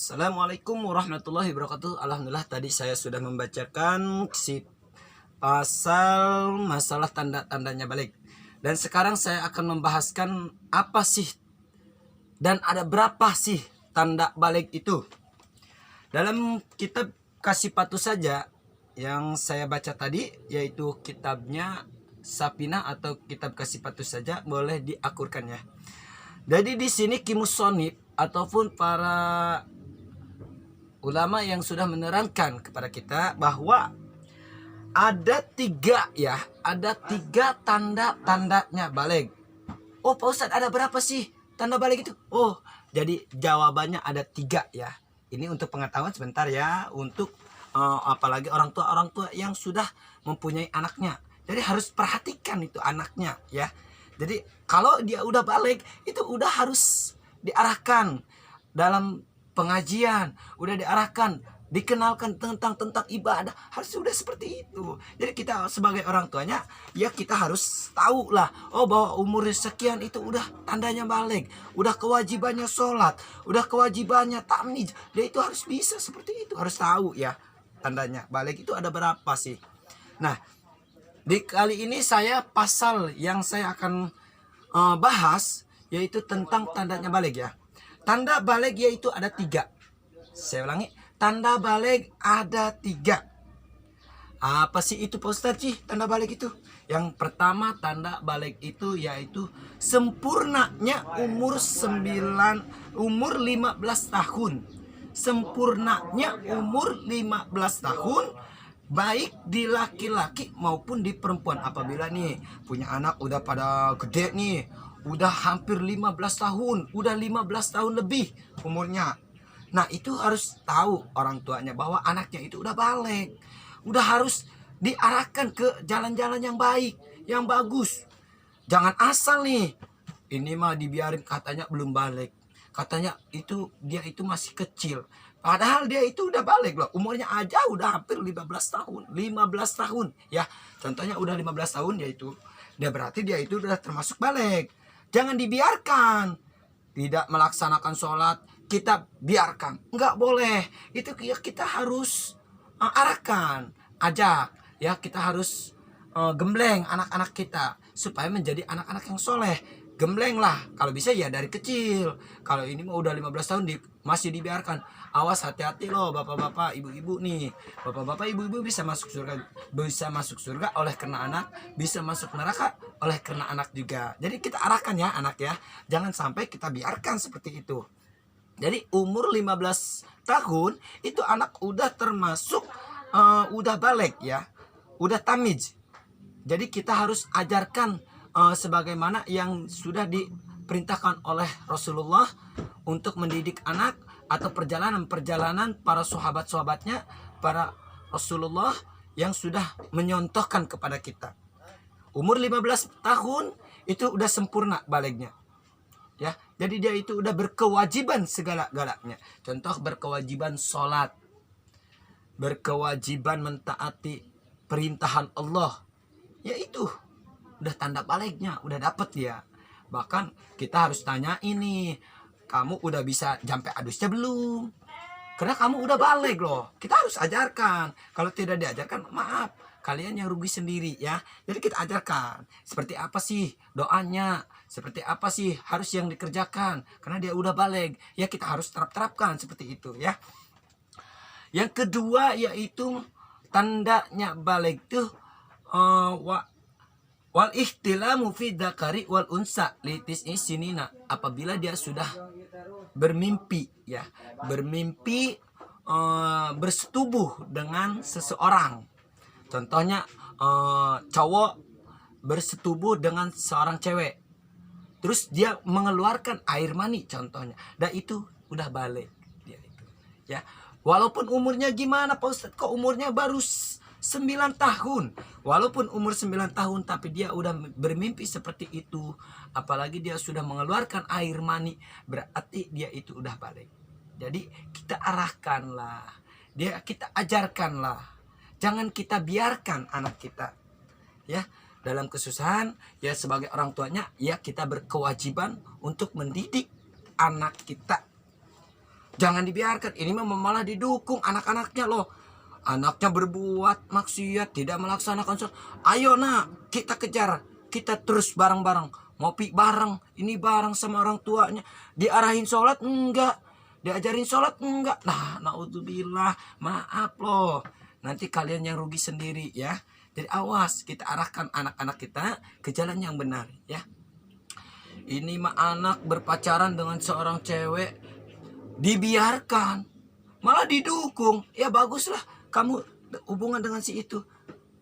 Assalamualaikum warahmatullahi wabarakatuh. Alhamdulillah tadi saya sudah membacakan si pasal masalah tanda-tandanya balik. Dan sekarang saya akan membahaskan apa sih dan ada berapa sih tanda balik itu. Dalam kitab Kasifatu saja yang saya baca tadi, yaitu kitabnya Sapina atau kitab Kasifatu saja, boleh diakurkan ya. Jadi di sini Kimusonib ataupun para ulama yang sudah menerangkan kepada kita bahwa ada tiga tanda-tandanya balik. Oh Pak Ustadz, ada berapa sih tanda balik itu? Oh, jadi jawabannya ada tiga ya. Ini untuk pengetahuan sebentar ya, untuk apalagi orang tua yang sudah mempunyai anaknya. Jadi harus perhatikan itu anaknya ya. Jadi kalau dia udah balik itu udah harus diarahkan dalam pengajian, udah diarahkan, dikenalkan tentang ibadah, harus sudah seperti itu. Jadi kita sebagai orang tuanya ya kita harus tahu lah, oh bahwa umur sekian itu udah tandanya balik, udah kewajibannya sholat, udah kewajibannya tamyiz, dia itu harus bisa seperti itu, harus tahu ya tandanya balik itu ada berapa sih. Nah, di kali ini saya pasal yang saya akan bahas yaitu tentang tandanya balik ya. Tanda balik yaitu ada tiga. Saya ulangi, tanda balik ada tiga. Apa sih itu Pak Ustadz sih tanda balik itu? Yang pertama tanda balik itu yaitu sempurnanya umur 15 tahun. Sempurnanya umur 15 tahun baik di laki-laki maupun di perempuan. Apabila nih punya anak udah pada gede nih, udah hampir 15 tahun, udah 15 tahun lebih umurnya. Nah itu harus tahu orang tuanya bahwa anaknya itu udah balik, udah harus diarahkan ke jalan-jalan yang baik, yang bagus. Jangan asal nih, ini mah dibiarin katanya belum balik, katanya itu dia itu masih kecil. Padahal dia itu udah balik loh, umurnya aja udah hampir 15 tahun, 15 tahun ya. Contohnya udah 15 tahun yaitu dia berarti dia itu udah termasuk balik. Jangan dibiarkan tidak melaksanakan sholat, kita biarkan, nggak boleh. Itu ya kita harus arahkan, ajak ya, kita harus gembleng anak-anak kita supaya menjadi anak-anak yang soleh. Gembleng lah kalau bisa ya dari kecil. Kalau ini mah udah 15 tahun masih dibiarkan, awas hati-hati loh bapak-bapak ibu-ibu nih. Bapak-bapak ibu-ibu bisa masuk surga oleh karena anak, bisa masuk neraka oleh karena anak juga. Jadi kita arahkan ya anak ya, jangan sampai kita biarkan seperti itu. Jadi umur 15 tahun itu anak udah termasuk udah balik ya, udah tamyiz. Jadi kita harus ajarkan sebagaimana yang sudah diperintahkan oleh Rasulullah untuk mendidik anak, atau perjalanan para sahabat-sahabatnya, para Rasulullah yang sudah menyontohkan kepada kita. Umur 15 tahun itu udah sempurna baliknya. Ya, jadi dia itu udah berkewajiban segala-galanya. Contoh berkewajiban sholat, berkewajiban mentaati perintahan Allah. Ya itu udah tanda baliknya, udah dapet dia. Bahkan kita harus tanya ini, kamu udah bisa jampe adusnya belum? Karena kamu udah balik loh. Kita harus ajarkan. Kalau tidak diajarkan, maaf, kalian yang rugi sendiri ya. Jadi kita ajarkan seperti apa sih doanya, seperti apa sih harus yang dikerjakan. Karena dia udah balik, ya kita harus terapkan seperti itu ya. Yang kedua yaitu tandanya balik tuh wal ihtilamu fi dzakari wal unsa litis sinina, apabila dia sudah bermimpi ya, bermimpi bersetubuh dengan seseorang. Contohnya cowok bersetubuh dengan seorang cewek, terus dia mengeluarkan air mani contohnya, dan itu udah balik dia itu ya. Walaupun umurnya gimana Pak Ustadz, kok umurnya baru 9 tahun. Walaupun umur 9 tahun tapi dia udah bermimpi seperti itu, apalagi dia sudah mengeluarkan air mani, berarti dia itu udah balik. Jadi kita arahkanlah, kita ajarkanlah. Jangan kita biarkan anak kita ya dalam kesusahan. Ya sebagai orang tuanya ya kita berkewajiban untuk mendidik anak kita. Jangan dibiarkan. Ini mah malah didukung anak-anaknya loh. Anaknya berbuat maksiat, tidak melaksanakan sholat. Ayo nak, kita kejar. Kita terus bareng-bareng. Ngopi bareng, ini bareng sama orang tuanya. Diarahin sholat enggak. Diajarin sholat enggak. Nah, naudzubillah, maaf loh. Nanti kalian yang rugi sendiri ya. Jadi awas, kita arahkan anak-anak kita ke jalan yang benar ya. Ini mah anak berpacaran dengan seorang cewek, dibiarkan, malah didukung. Ya baguslah kamu hubungan dengan si itu.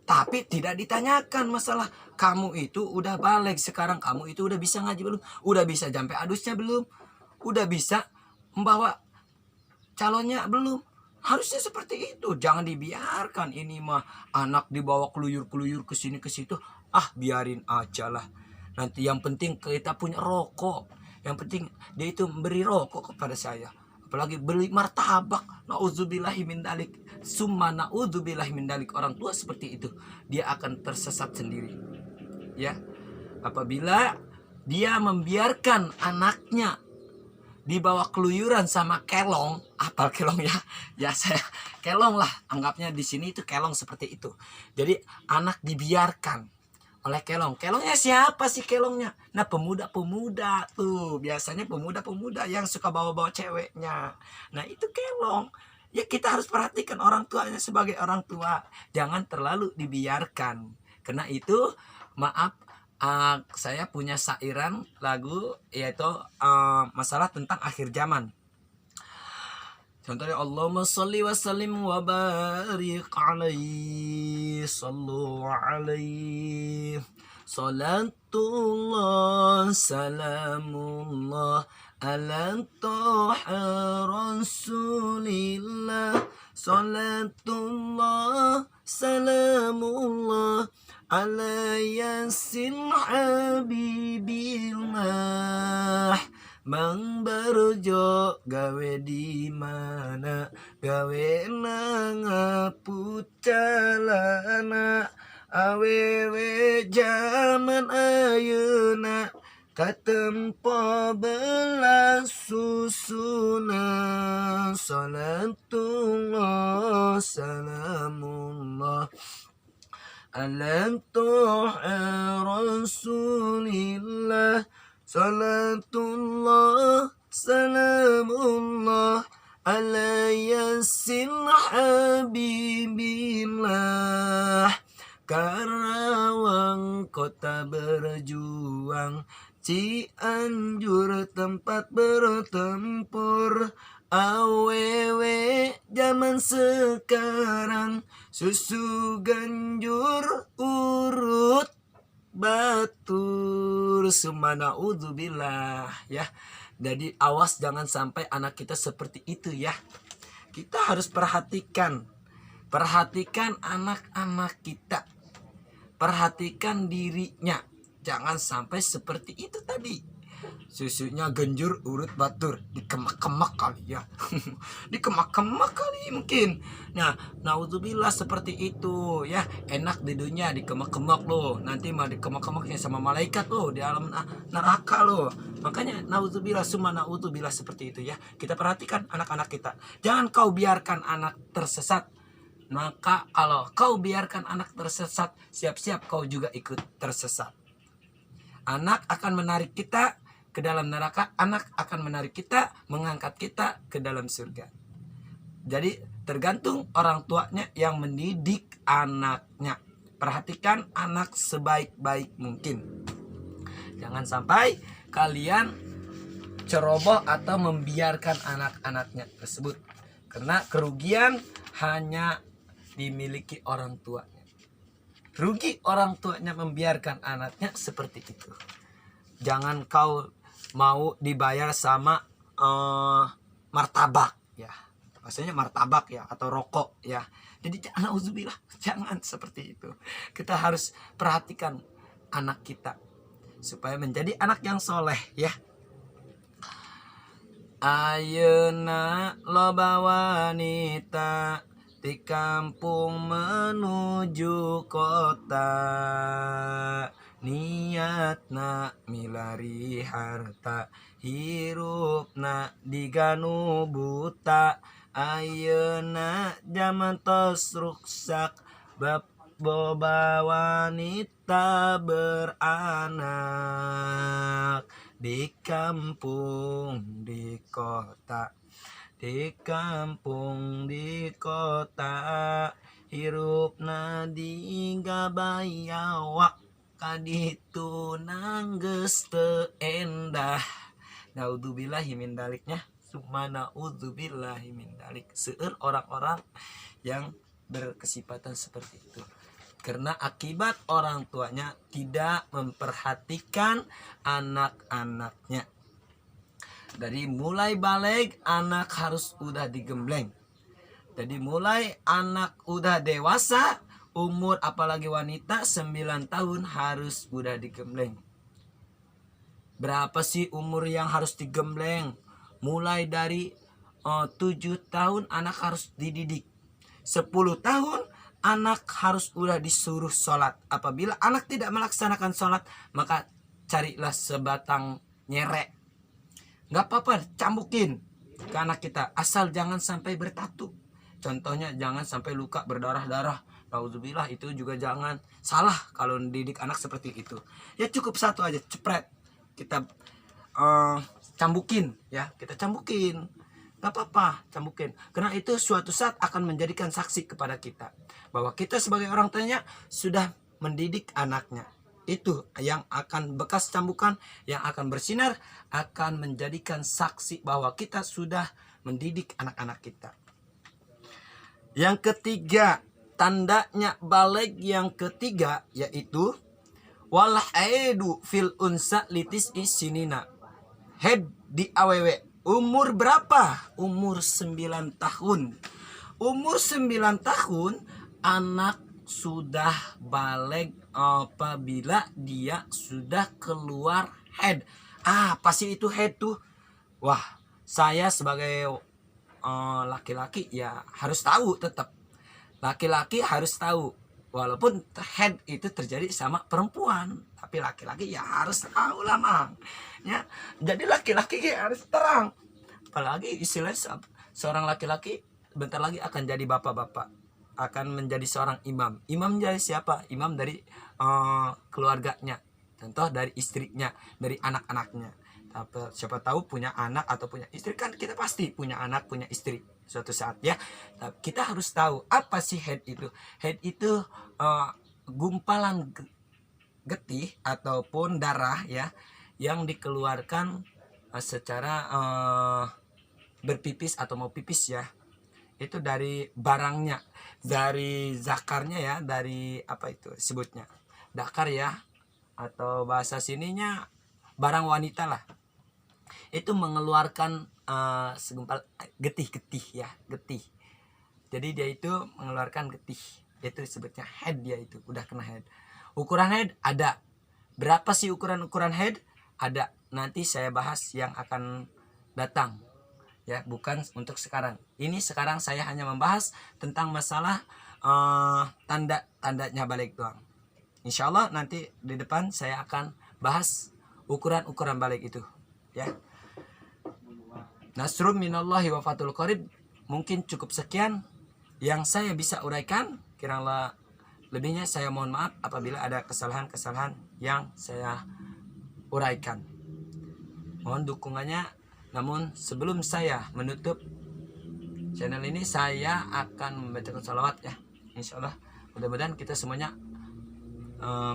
Tapi tidak ditanyakan masalah kamu itu udah balik sekarang, kamu itu udah bisa ngaji belum? Udah bisa sampai adusnya belum? Udah bisa membawa calonnya belum? Harusnya seperti itu. Jangan dibiarkan ini mah anak dibawa keluyur-keluyur ke sini ke situ. Ah, biarin aja lah. Nanti yang penting kita punya rokok. Yang penting dia itu memberi rokok kepada saya. Apalagi beli martabak. Nauzubillahi min dalik. Summa nauzubillahi min dalik. Orang tua seperti itu, dia akan tersesat sendiri. Ya. Apabila dia membiarkan anaknya dibawa keluyuran sama kelong, apa kelong ya? Ya saya kelong lah, anggapnya di sini itu kelong seperti itu. Jadi anak dibiarkan oleh kelong. Kelongnya siapa sih kelongnya? Nah, pemuda-pemuda tuh, biasanya pemuda-pemuda yang suka bawa-bawa ceweknya. Nah, itu kelong. Ya kita harus perhatikan orang tuanya sebagai orang tua. Jangan terlalu dibiarkan. Karena itu, maaf, saya punya sairan lagu yaitu masalah tentang akhir zaman. Contohnya Allahumma sholli wa sallim wa barik alaihi sallu alaihi salatullah salamullah ala taha rasulillah salatullah salamullah ala yasin habibillah. Mang berjo gawe di mana gawe nangapucalana awewe zaman ayeuna katempo belas susuna salatullah salamullah ala taha rasulillah salatullah salamullah ala yasin habibillah. Karawang kota berjuang, Cianjur tempat bertempur, awewe zaman sekarang susu ganjur urut batur. Sumana udzubillah ya. Jadi awas jangan sampai anak kita seperti itu ya. Kita harus perhatikan anak-anak kita, perhatikan dirinya, jangan sampai seperti itu tadi. Susunya genjur urut batur, dikemak-kemak kali ya. Dikemak-kemak kali mungkin. Nah, naudzubillah seperti itu ya. Enak di dunia dikemak-kemak loh. Nanti mah dikemak-kemaknya sama malaikat loh di alam neraka loh. Makanya naudzubillah summa naudzubillah seperti itu ya. Kita perhatikan anak-anak kita. Jangan kau biarkan anak tersesat. Maka kalau kau biarkan anak tersesat, siap-siap kau juga ikut tersesat. Anak akan menarik kita ke dalam neraka, anak akan menarik kita, mengangkat kita ke dalam surga. Jadi tergantung orang tuanya yang mendidik anaknya. Perhatikan anak sebaik-baik mungkin. Jangan sampai kalian ceroboh atau membiarkan anak-anaknya tersebut. Karena kerugian hanya dimiliki orang tuanya. Rugi orang tuanya membiarkan anaknya seperti itu. Jangan kau mau dibayar sama martabak ya, maksudnya martabak ya, atau rokok ya. Jadi jangan, auzubillah, jangan seperti itu. Kita harus perhatikan anak kita supaya menjadi anak yang soleh ya. Ayeuna loba wanita di kampung menuju kota, niatna milari harta hirupna diganu buta ayeuna zaman tos ruksak boba wanita beranak di kampung di kota di kota hirupna digabayawak kaditu nanggeus teu endah. Naudzubillahi min daliknya summa naudzubillahi min dalik. Seueur orang-orang yang berkesifatan seperti itu karena akibat orang tuanya tidak memperhatikan anak-anaknya. Dari mulai balik anak harus udah digembleng. Jadi mulai anak udah dewasa, umur apalagi wanita 9 tahun harus udah digembleng. Berapa sih umur yang harus digembleng? Mulai dari 7 tahun anak harus dididik. 10 tahun anak harus udah disuruh sholat. Apabila anak tidak melaksanakan sholat, maka carilah sebatang nyerek. Gak apa-apa, cambukin ke anak kita. Asal jangan sampai bertatu. Contohnya jangan sampai luka berdarah-darah. Nauzubillah, itu juga jangan. Salah kalau mendidik anak seperti itu. Ya cukup satu aja, cepret. Kita cambukin ya. Kita cambukin. Gak apa-apa, cambukin. Karena itu suatu saat akan menjadikan saksi kepada kita. Bahwa kita sebagai orang tuanya sudah mendidik anaknya. Itu yang akan bekas cambukan, yang akan bersinar, akan menjadikan saksi bahwa kita sudah mendidik anak-anak kita. Yang ketiga, tandanya balik yang ketiga yaitu wal haidu fil unsa litis isinina. Head di awewe. Umur berapa? Umur 9 tahun. Umur 9 tahun anak sudah balik apabila dia sudah keluar head. Pasti itu head tuh. Wah, saya sebagai laki-laki ya harus tahu tetap. Laki-laki harus tahu. Walaupun head itu terjadi sama perempuan, tapi laki-laki ya harus tahu lah, Mang. Ya, jadi laki-laki ya harus terang. Apalagi istilah seorang laki-laki bentar lagi akan jadi bapak-bapak, akan menjadi seorang imam. Imam dari siapa? Imam dari keluarganya. Contoh dari istrinya, dari anak-anaknya. Tapi siapa tahu punya anak atau punya istri, kan kita pasti punya anak, punya istri suatu saat ya. Tapi kita harus tahu apa sih head itu. Head itu gumpalan getih ataupun darah ya yang dikeluarkan secara berpipis atau mau pipis ya. Itu dari barangnya, dari zakarnya ya, dari apa itu sebutnya, dakar ya, atau bahasa sininya barang wanita lah. Itu mengeluarkan segumpal getih-getih ya, getih. Jadi dia itu mengeluarkan getih, itu disebutnya head. Dia itu udah kena head. Ukuran head ada. Berapa sih ukuran head? Ada. Nanti saya bahas yang akan datang. Ya, bukan untuk sekarang. Ini sekarang saya hanya membahas tentang masalah tanda-tandanya balik doang. Insya Allah nanti di depan saya akan bahas ukuran-ukuran balik itu. Ya. Nasrun minallahi wa fathul qarib. Mungkin cukup sekian yang saya bisa uraikan. Kiranya lebihnya saya mohon maaf apabila ada kesalahan-kesalahan yang saya uraikan. Mohon dukungannya. Namun sebelum saya menutup channel ini, saya akan membacakan salawat ya. Insya Allah mudah-mudahan kita semuanya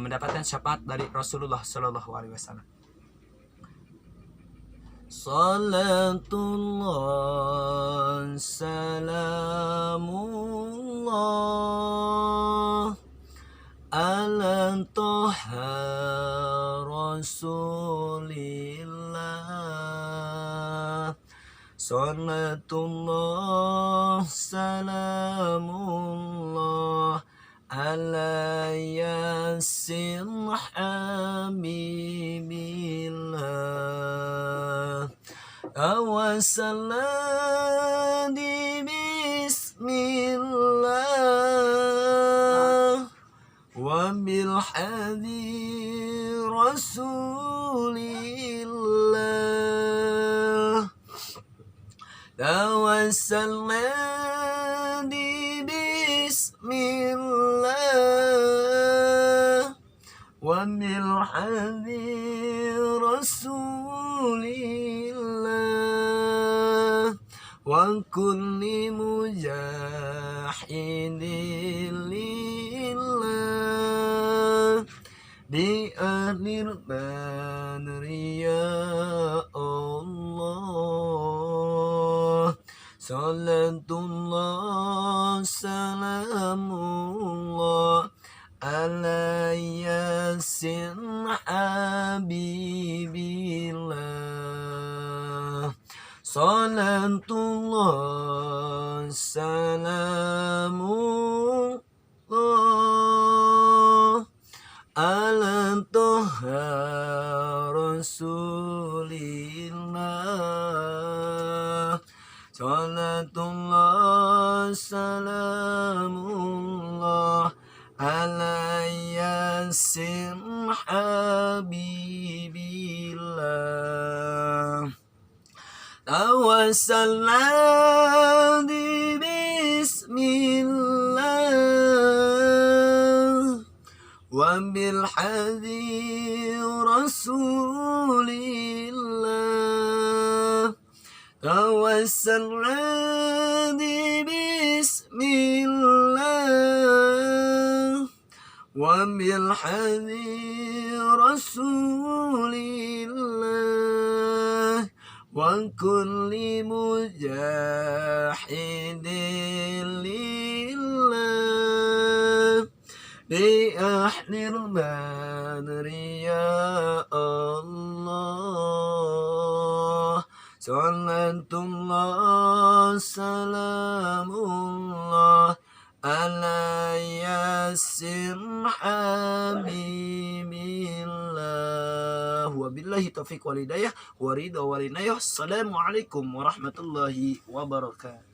mendapatkan syafaat dari Rasulullah Sallallahu Alaihi Wasallam. Salatullah salamullah ala toha rasulillah. Salatullah salamullah ala yasin habibillah. Awasaladi bismillah wabil hadith Rasulillah. Tawassalna di bismillah wa bil hadi Rasulillah wa kulli mujahidin lillah di akhir badri ya Allah. Salatullah salamullah ala yasin habibillah. Salatullah salamullah ala toha Rasulillah. Salatullah salamullah ala yasin habibillah. Tawassalna di bismillah wa bil hadi Rasulillah. Tawassalna di bismillah wa bil hadi Rasulillah wa kulli mujahidin lillah di akhir badri ya Allah. Salatullah salamullah ala yasin habibillah. Wabillahi taufiq walhidayah wa ridha walinayah. Assalamualaikum warahmatullahi wabarakatuh.